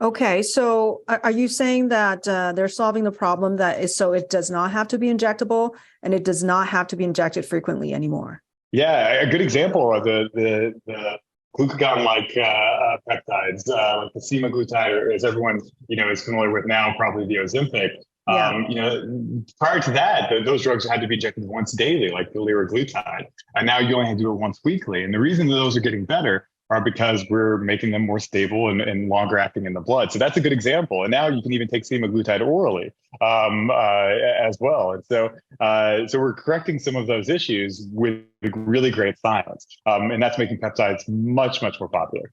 Okay, so are you saying that they're solving the problem that is so it does not have to be injectable and it does not have to be injected frequently anymore? Yeah, a good example are the glucagon-like peptides, like the semaglutide, as everyone is familiar with now, probably the Ozempic. Yeah. Prior to that, those drugs had to be injected once daily, like the liraglutide, and now you only have to do it once weekly. And the reason that those are getting better are because we're making them more stable and longer acting in the blood. So that's a good example. And now you can even take semaglutide orally as well. And so we're correcting some of those issues with really great science. And that's making peptides much, much more popular.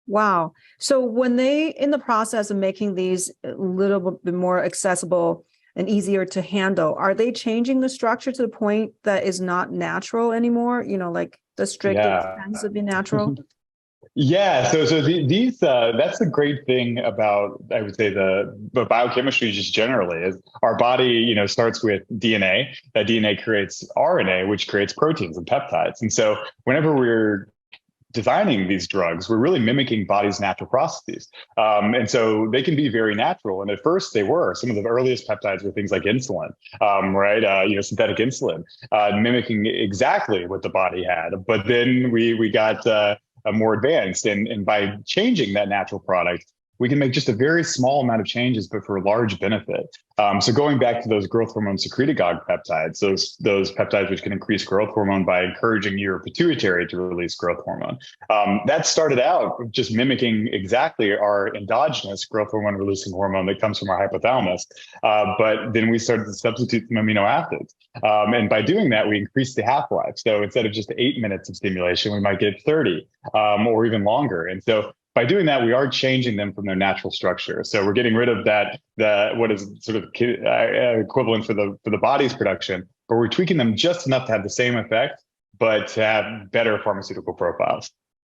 Wow. So when they in the process of making these a little bit more accessible and easier to handle, are they changing the structure to the point that is not natural anymore? Like the strict Yeah. expense of being natural? Yeah, these that's the great thing about, I would say, the biochemistry just generally is our body, starts with DNA. That DNA creates RNA, which creates proteins and peptides. And so whenever we're designing these drugs, we're really mimicking body's natural processes. And so they can be very natural. And at first they were. Some of the earliest peptides were things like insulin, right? Synthetic insulin, mimicking exactly what the body had. But then we got more advanced. And by changing that natural product, we can make just a very small amount of changes, but for large benefit. So going back to those growth hormone secretagogue peptides, those peptides which can increase growth hormone by encouraging your pituitary to release growth hormone. That started out just mimicking exactly our endogenous growth hormone releasing hormone that comes from our hypothalamus. But then we started to substitute some amino acids. And by doing that, we increased the half-life. So instead of just 8 minutes of stimulation, we might get 30 or even longer. And so by doing that, we are changing them from their natural structure. So we're getting rid of what is sort of equivalent for the body's production, but we're tweaking them just enough to have the same effect, but to have better pharmaceutical profiles.